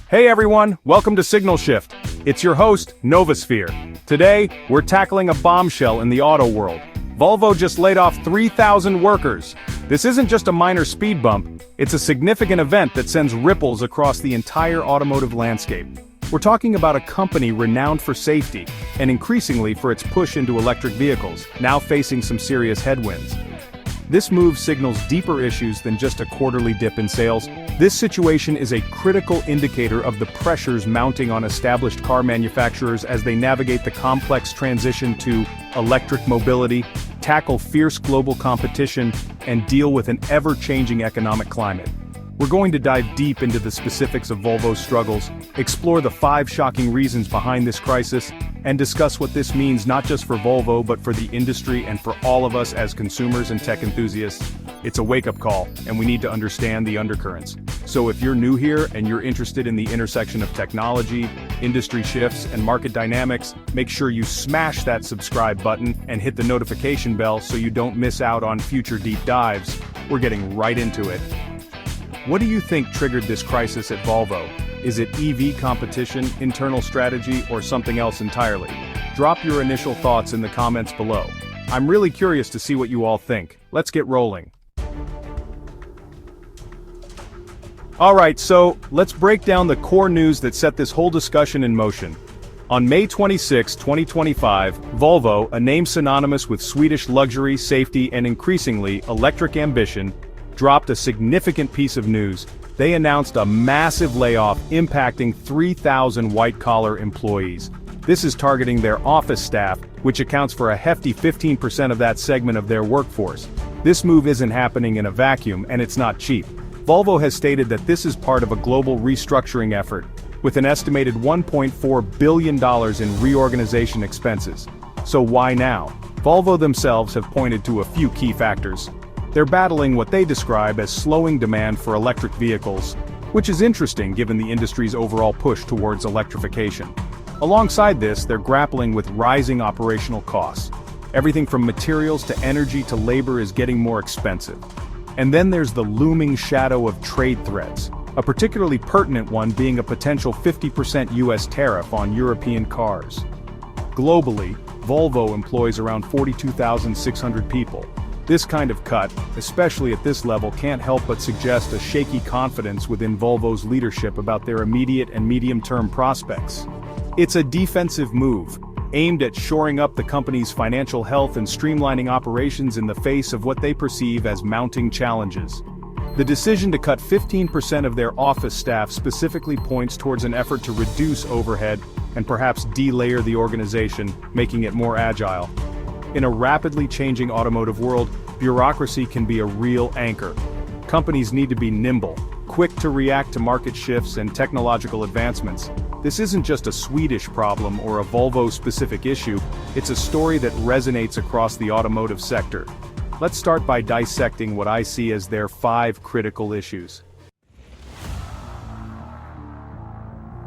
Hey everyone, welcome to Signal Shift. It's your host, Novasphere. Today, we're tackling a bombshell in the auto world. Volvo just laid off 3,000 workers. This isn't just a minor speed bump, it's a significant event that sends ripples across the entire automotive landscape. We're talking about a company renowned for safety, and increasingly for its push into electric vehicles, now facing some serious headwinds. This move signals deeper issues than just a quarterly dip in sales. This situation is a critical indicator of the pressures mounting on established car manufacturers as they navigate the complex transition to electric mobility, tackle fierce global competition, and deal with an ever-changing economic climate. We're going to dive deep into the specifics of Volvo's struggles, explore the 5 shocking reasons behind this crisis, and discuss what this means not just for Volvo but for the industry and for all of us as consumers and tech enthusiasts. It's a wake-up call, and we need to understand the undercurrents. So if you're new here and you're interested in the intersection of technology, industry shifts, and market dynamics, make sure you smash that subscribe button and hit the notification bell so you don't miss out on future deep dives. We're getting right into it. What do you think triggered this crisis at Volvo? Is it EV competition, internal strategy, or something else entirely? Drop your initial thoughts in the comments below. I'm really curious to see what you all think. Let's get rolling. Alright, so let's break down the core news that set this whole discussion in motion. On May 26, 2025, Volvo, a name synonymous with Swedish luxury, safety, and increasingly electric ambition, dropped a significant piece of news. They announced a massive layoff impacting 3,000 white-collar employees. This is targeting their office staff, which accounts for a hefty 15% of that segment of their workforce. This move isn't happening in a vacuum, and it's not cheap. Volvo has stated that this is part of a global restructuring effort, with an estimated $1.4 billion in reorganization expenses. So why now? Volvo themselves have pointed to a few key factors. They're battling what they describe as slowing demand for electric vehicles, which is interesting given the industry's overall push towards electrification. Alongside this, they're grappling with rising operational costs. Everything from materials to energy to labor is getting more expensive. And then there's the looming shadow of trade threats, a particularly pertinent one being a potential 50% US tariff on European cars. Globally, Volvo employs around 42,600 people. This kind of cut, especially at this level, can't help but suggest a shaky confidence within Volvo's leadership about their immediate and medium-term prospects. It's a defensive move, aimed at shoring up the company's financial health and streamlining operations in the face of what they perceive as mounting challenges. The decision to cut 15% of their office staff specifically points towards an effort to reduce overhead and perhaps delayer the organization, making it more agile. In a rapidly changing automotive world, bureaucracy can be a real anchor. Companies need to be nimble, quick to react to market shifts and technological advancements. This isn't just a Swedish problem or a Volvo-specific issue, it's a story that resonates across the automotive sector. Let's start by dissecting what I see as their 5 critical issues.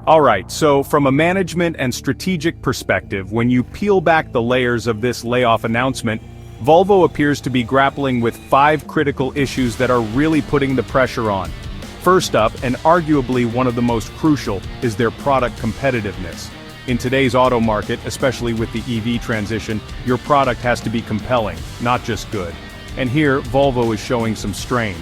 Alright, so from a management and strategic perspective, when you peel back the layers of this layoff announcement, Volvo appears to be grappling with 5 critical issues that are really putting the pressure on. First up, and arguably one of the most crucial, is their product competitiveness. In today's auto market, especially with the EV transition, your product has to be compelling, not just good. And here, Volvo is showing some strain.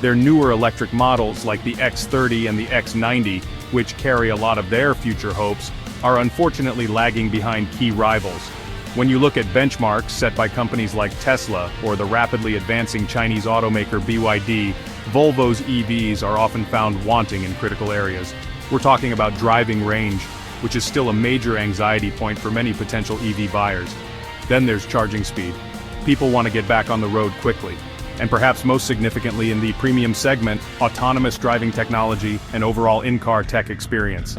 Their newer electric models like the X30 and the X90, which carry a lot of their future hopes, are unfortunately lagging behind key rivals. When you look at benchmarks set by companies like Tesla or the rapidly advancing Chinese automaker BYD, Volvo's EVs are often found wanting in critical areas. We're talking about driving range, which is still a major anxiety point for many potential EV buyers. Then there's charging speed. People want to get back on the road quickly. And perhaps most significantly in the premium segment, autonomous driving technology and overall in-car tech experience.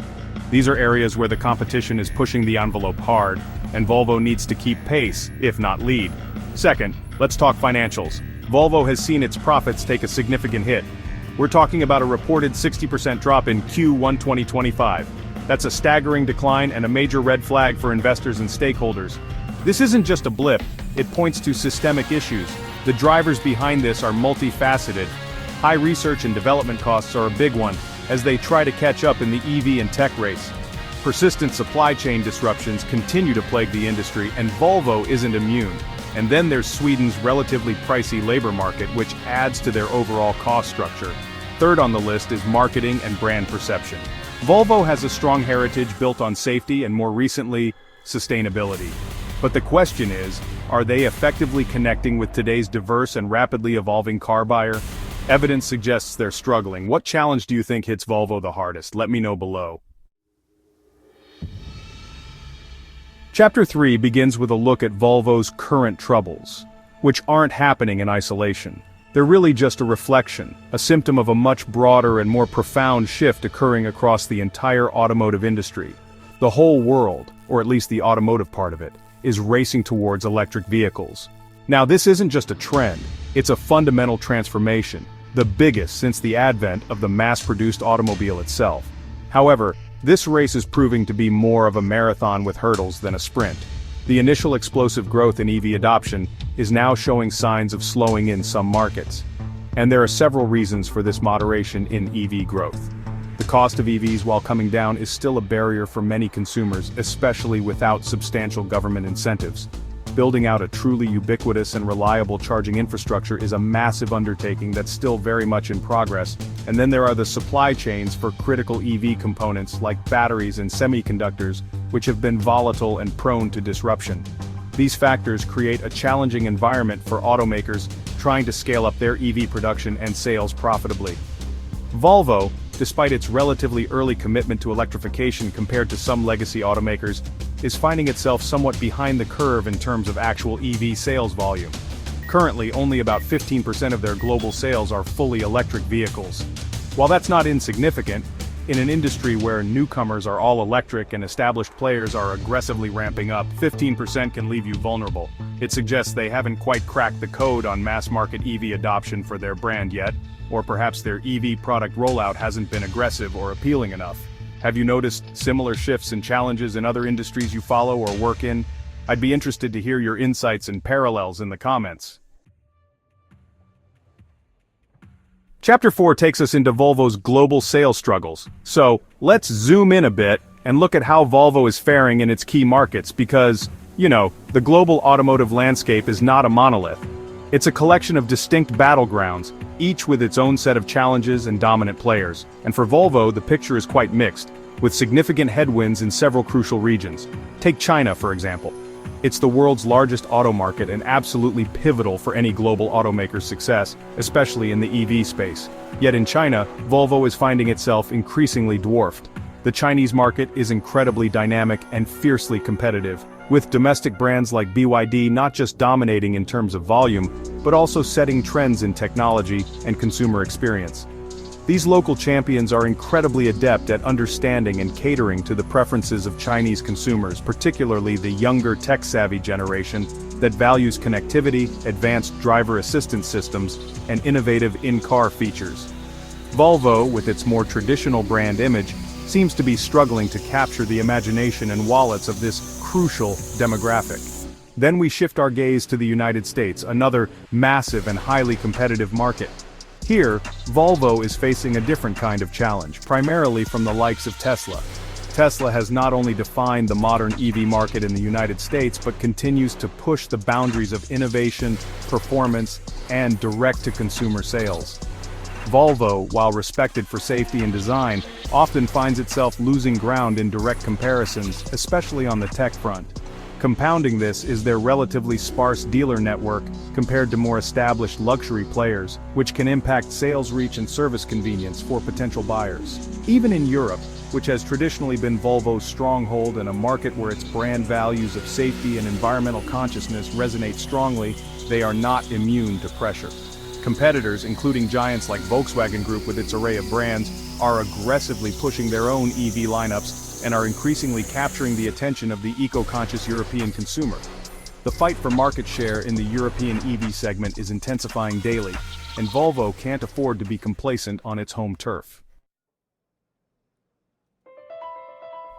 These are areas where the competition is pushing the envelope hard, and Volvo needs to keep pace, if not lead. Second, let's talk financials. Volvo has seen its profits take a significant hit. We're talking about a reported 60% drop in Q1 2025. That's a staggering decline and a major red flag for investors and stakeholders. This isn't just a blip, it points to systemic issues. The drivers behind this are multifaceted. High research and development costs are a big one, as they try to catch up in the EV and tech race. Persistent supply chain disruptions continue to plague the industry, and Volvo isn't immune. And then there's Sweden's relatively pricey labor market, which adds to their overall cost structure. Third on the list is marketing and brand perception. Volvo has a strong heritage built on safety and, more recently, sustainability. But the question is, are they effectively connecting with today's diverse and rapidly evolving car buyer? Evidence suggests they're struggling. What challenge do you think hits Volvo the hardest? Let me know below. Chapter 3 begins with a look at Volvo's current troubles, which aren't happening in isolation. They're really just a reflection, a symptom of a much broader and more profound shift occurring across the entire automotive industry. The whole world, or at least the automotive part of it, is racing towards electric vehicles. Now, this isn't just a trend, it's a fundamental transformation, the biggest since the advent of the mass-produced automobile itself. However, this race is proving to be more of a marathon with hurdles than a sprint. The initial explosive growth in EV adoption is now showing signs of slowing in some markets. And there are several reasons for this moderation in EV growth. The cost of EVs, while coming down, is still a barrier for many consumers, especially without substantial government incentives. Building out a truly ubiquitous and reliable charging infrastructure is a massive undertaking that's still very much in progress. And then there are the supply chains for critical EV components like batteries and semiconductors, which have been volatile and prone to disruption. These factors create a challenging environment for automakers trying to scale up their EV production and sales profitably. Volvo, despite its relatively early commitment to electrification compared to some legacy automakers, is finding itself somewhat behind the curve in terms of actual EV sales volume. Currently, only about 15% of their global sales are fully electric vehicles. While that's not insignificant, in an industry where newcomers are all electric and established players are aggressively ramping up, 15% can leave you vulnerable. It suggests they haven't quite cracked the code on mass-market EV adoption for their brand yet, or perhaps their EV product rollout hasn't been aggressive or appealing enough. Have you noticed similar shifts and challenges in other industries you follow or work in? I'd be interested to hear your insights and parallels in the comments. Chapter 4 takes us into Volvo's global sales struggles. So, let's zoom in a bit and look at how Volvo is faring in its key markets because, the global automotive landscape is not a monolith. It's a collection of distinct battlegrounds, each with its own set of challenges and dominant players. And for Volvo, the picture is quite mixed, with significant headwinds in several crucial regions. Take China, for example. It's the world's largest auto market and absolutely pivotal for any global automaker's success, especially in the EV space. Yet in China, Volvo is finding itself increasingly dwarfed. The Chinese market is incredibly dynamic and fiercely competitive, with domestic brands like BYD not just dominating in terms of volume, but also setting trends in technology and consumer experience. These local champions are incredibly adept at understanding and catering to the preferences of Chinese consumers, particularly the younger tech-savvy generation that values connectivity, advanced driver assistance systems, and innovative in-car features. Volvo, with its more traditional brand image, seems to be struggling to capture the imagination and wallets of this crucial demographic. Then we shift our gaze to the United States, another massive and highly competitive market. Here, Volvo is facing a different kind of challenge, primarily from the likes of Tesla. Tesla has not only defined the modern EV market in the United States, but continues to push the boundaries of innovation, performance, and direct-to-consumer sales. Volvo, while respected for safety and design, often finds itself losing ground in direct comparisons, especially on the tech front. Compounding this is their relatively sparse dealer network compared to more established luxury players, which can impact sales reach and service convenience for potential buyers. Even in Europe, which has traditionally been Volvo's stronghold and a market where its brand values of safety and environmental consciousness resonate strongly, they are not immune to pressure. Competitors, including giants like Volkswagen Group with its array of brands, are aggressively pushing their own EV lineups and are increasingly capturing the attention of the eco-conscious European consumer. The fight for market share in the European EV segment is intensifying daily, and Volvo can't afford to be complacent on its home turf.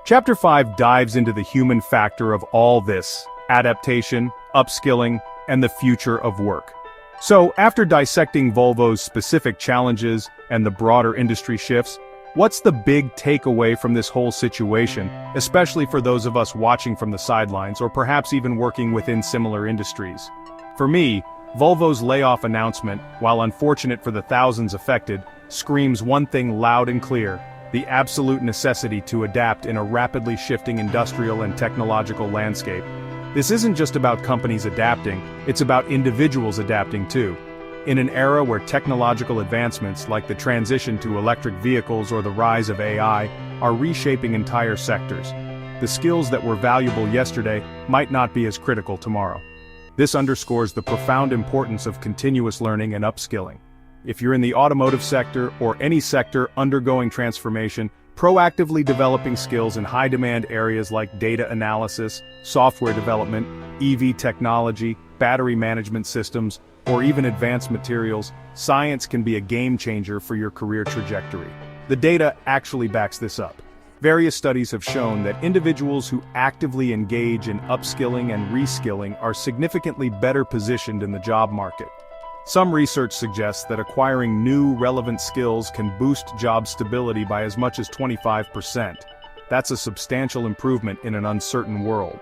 Chapter 5 dives into the human factor of all this: adaptation, upskilling, and the future of work. So, after dissecting Volvo's specific challenges and the broader industry shifts, What's the big takeaway from this whole situation, especially for those of us watching from the sidelines or perhaps even working within similar industries? For me, Volvo's layoff announcement, while unfortunate for the thousands affected, screams one thing loud and clear: the absolute necessity to adapt in a rapidly shifting industrial and technological landscape. This isn't just about companies adapting, it's about individuals adapting too. In an era where technological advancements like the transition to electric vehicles or the rise of AI are reshaping entire sectors, the skills that were valuable yesterday might not be as critical tomorrow. This underscores the profound importance of continuous learning and upskilling. If you're in the automotive sector or any sector undergoing transformation, proactively developing skills in high-demand areas like data analysis, software development, EV technology, battery management systems, or even advanced materials, science can be a game-changer for your career trajectory. The data actually backs this up. Various studies have shown that individuals who actively engage in upskilling and reskilling are significantly better positioned in the job market. Some research suggests that acquiring new, relevant skills can boost job stability by as much as 25%. That's a substantial improvement in an uncertain world.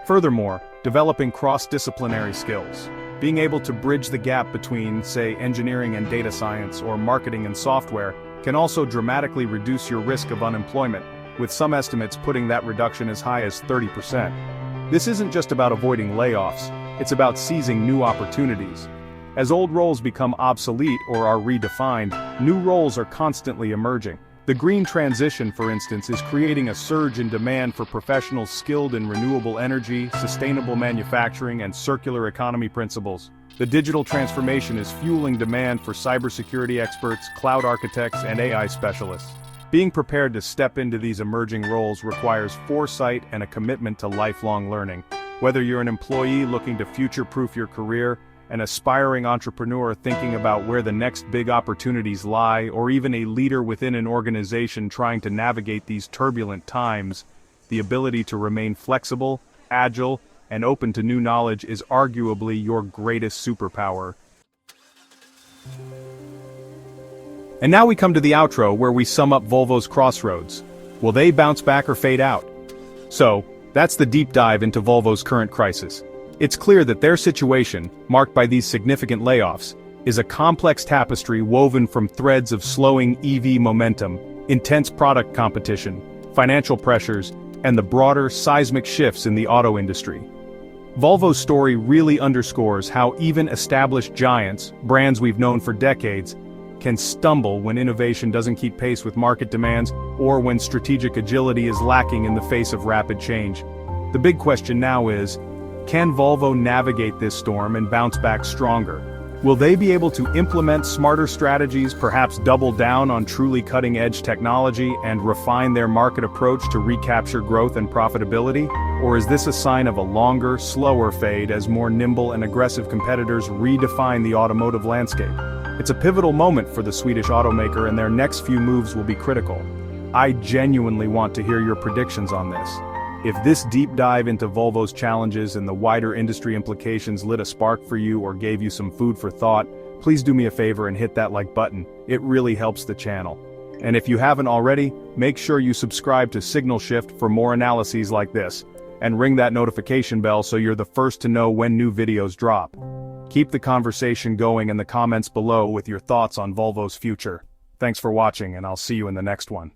Furthermore, developing cross-disciplinary skills, being able to bridge the gap between, say, engineering and data science or marketing and software, can also dramatically reduce your risk of unemployment, with some estimates putting that reduction as high as 30%. This isn't just about avoiding layoffs, it's about seizing new opportunities. As old roles become obsolete or are redefined, new roles are constantly emerging. The green transition, for instance, is creating a surge in demand for professionals skilled in renewable energy, sustainable manufacturing, and circular economy principles. The digital transformation is fueling demand for cybersecurity experts, cloud architects, and AI specialists. Being prepared to step into these emerging roles requires foresight and a commitment to lifelong learning. Whether you're an employee looking to future-proof your career, an aspiring entrepreneur thinking about where the next big opportunities lie, or even a leader within an organization trying to navigate these turbulent times, the ability to remain flexible, agile, and open to new knowledge is arguably your greatest superpower. And now we come to the outro, where we sum up Volvo's crossroads. Will they bounce back or fade out? So, that's the deep dive into Volvo's current crisis. It's clear that their situation, marked by these significant layoffs, is a complex tapestry woven from threads of slowing EV momentum, intense product competition, financial pressures, and the broader seismic shifts in the auto industry. Volvo's story really underscores how even established giants, brands we've known for decades, can stumble when innovation doesn't keep pace with market demands or when strategic agility is lacking in the face of rapid change. The big question now is, can Volvo navigate this storm and bounce back stronger? Will they be able to implement smarter strategies, perhaps double down on truly cutting-edge technology and refine their market approach to recapture growth and profitability? Or is this a sign of a longer, slower fade as more nimble and aggressive competitors redefine the automotive landscape? It's a pivotal moment for the Swedish automaker, and their next few moves will be critical. I genuinely want to hear your predictions on this. If this deep dive into Volvo's challenges and the wider industry implications lit a spark for you or gave you some food for thought, please do me a favor and hit that like button. It really helps the channel. And if you haven't already, make sure you subscribe to Signal Shift for more analyses like this, and ring that notification bell so you're the first to know when new videos drop. Keep the conversation going in the comments below with your thoughts on Volvo's future. Thanks for watching, and I'll see you in the next one.